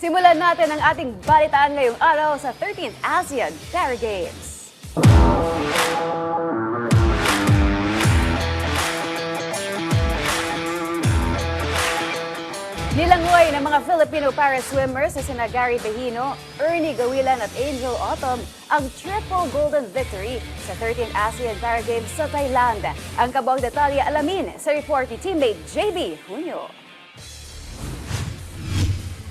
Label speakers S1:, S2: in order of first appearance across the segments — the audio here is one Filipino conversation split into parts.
S1: Simulan natin ang ating balitaan ngayong araw sa 13th ASEAN Para Games. Nilangoy ng mga Filipino para swimmers na sina Gary Behino, Ernie Gawilan at Angel Autumn ang triple golden victory sa 13th ASEAN Para Games sa Thailand. Ang kabuang detalye alamin sa report ni teammate JB Junio.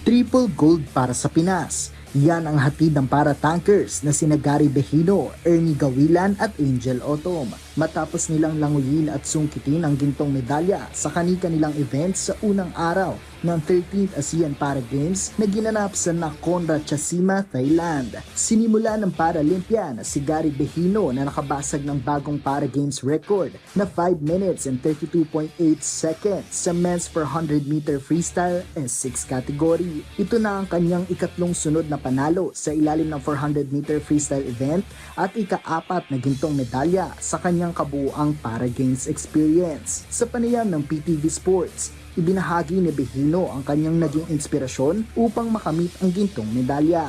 S2: Triple gold para sa Pinas. Yan ang hatid ng para-tankers na sina Gary Behino, Ernie Gawilan at Angel Autumn. Matapos nilang languyin at sungkitin ang gintong medalya sa kani-kanilang event sa unang araw ng 13th ASEAN Para Games na ginanap sa Nakhon Ratchasima, Thailand. Sinimula ng Paralympian na si Gary Behino na nakabasag ng bagong Para Games record na 5 minutes and 32.8 seconds sa men's 400-meter freestyle S6 category. Ito na ang kanyang ikatlong sunod na panalo sa ilalim ng 400-meter freestyle event at ika-apat na gintong medalya sa kanyang kabuuang Para Games experience. Sa panayam ng PTV Sports, ibinahagi ni Behino ang kanyang naging inspirasyon upang makamit ang gintong medalya.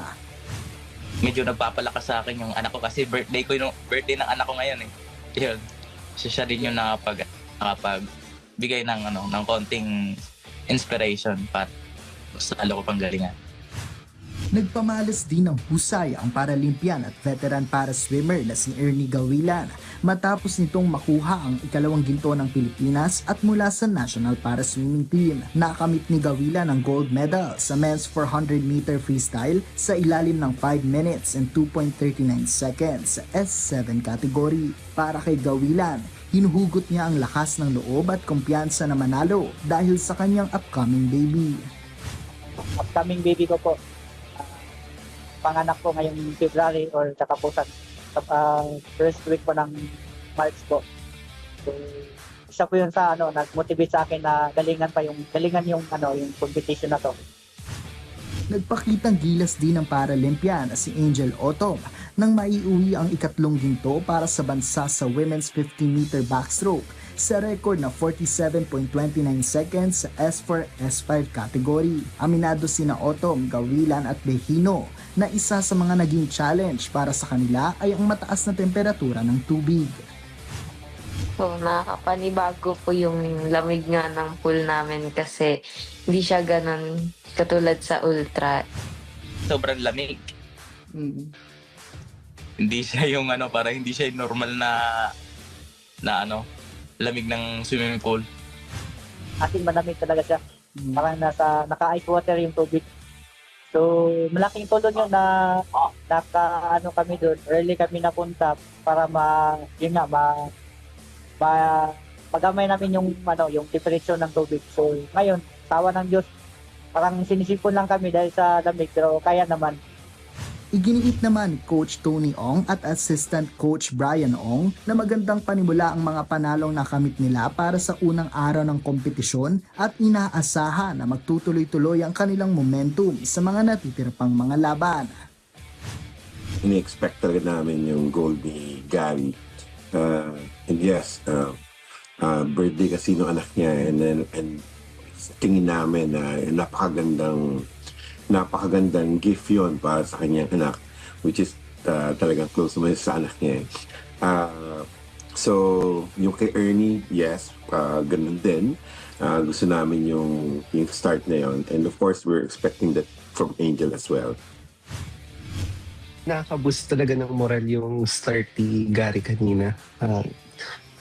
S3: Medyo nagpapalakas sa akin yung anak ko kasi birthday ng anak ko ngayon eh. Yun. Siya din yung nakapagbigay ng konting inspiration para sa lalo ko pang galingan.
S2: Nagpamalas din ng husay ang Paralympian at veteran para swimmer na si Ernie Gawilan matapos nitong makuha ang ikalawang ginto ng Pilipinas at mula sa National Para Swimming Team. Nakamit ni Gawilan ang gold medal sa men's 400-meter freestyle sa ilalim ng 5 minutes and 2.39 seconds sa S7 category. Para kay Gawilan, hinuhugot niya ang lakas ng loob at kumpiyansa na manalo dahil sa kanyang upcoming baby.
S4: Upcoming baby ko po. Panganak ko ngayong February or tsaka po sa first week po ng March po. So, isa po yun sa nag-motivate sa akin na galingan yung competition na to.
S2: Nagpakitang gilas din ng Paralympian na si Angel Autumn nang maiuwi ang ikatlong ginto para sa bansa sa women's 15-meter backstroke sa record na 47.29 seconds sa S4, S5 category. Aminado sina Autumn, Gawilan at Behino na isa sa mga naging challenge para sa kanila ay ang mataas na temperatura ng tubig.
S5: So, nakakapanibago po yung lamig nga ng pool namin kasi hindi siya ganun katulad sa ultra.
S3: Sobrang lamig. Hindi siya yung para hindi siya yung normal na lamig ng swimming pool.
S4: Ating malamig talaga siya. Parang naka-ice water yung tubig. So, malaking tulong yun na kami doon. Early kami napunta para magamay namin yung temperature ng tubig. So, ngayon, tawa ng Diyos, parang sinisipon lang kami dahil sa lamig, pero kaya naman.
S2: Iginiit naman ni Coach Tony Ong at Assistant Coach Brian Ong na magandang panimula ang mga panalong nakamit nila para sa unang araw ng kompetisyon at inaasahan na magtutuloy-tuloy ang kanilang momentum sa mga natitira pang mga laban.
S6: Ini-expect talaga namin yung gold ni Gary. And yes, birthday kasi ng anak niya and tingin namin na napakagandang gift yon para sa kanyang anak, which is talagang close naman sa anak niya. So, yung kay Ernie, yes, ganun din. Gusto namin yung start na yon. And of course, we're expecting that from Angel as well.
S7: Nakaka-boost talaga ng moral yung start ni Gary kanina.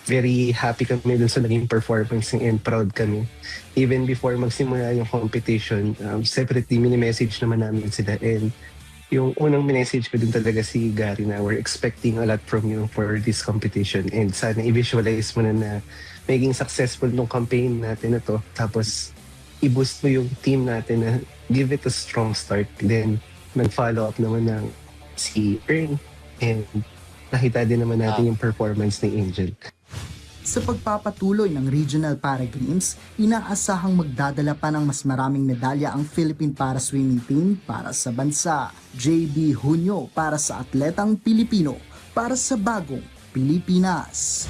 S7: Very happy kami dun sa naging performance and proud kami. Even before magsimula yung competition, separately mini-message naman namin sila. And yung unang message ko dun talaga si Gary na we're expecting a lot from you for this competition. And sana i-visualize mo na maging successful nung campaign natin na to. Tapos i-boost mo yung team natin na give it a strong start. Then nag-follow up naman ng si Ern. And nakita din naman natin yung performance ni Angel.
S2: Sa pagpapatuloy ng Regional Para Games, inaasahang magdadala pa ng mas maraming medalya ang Philippine Para Swimming Team para sa bansa. JB Junio para sa Atletang Pilipino, para sa Bagong Pilipinas.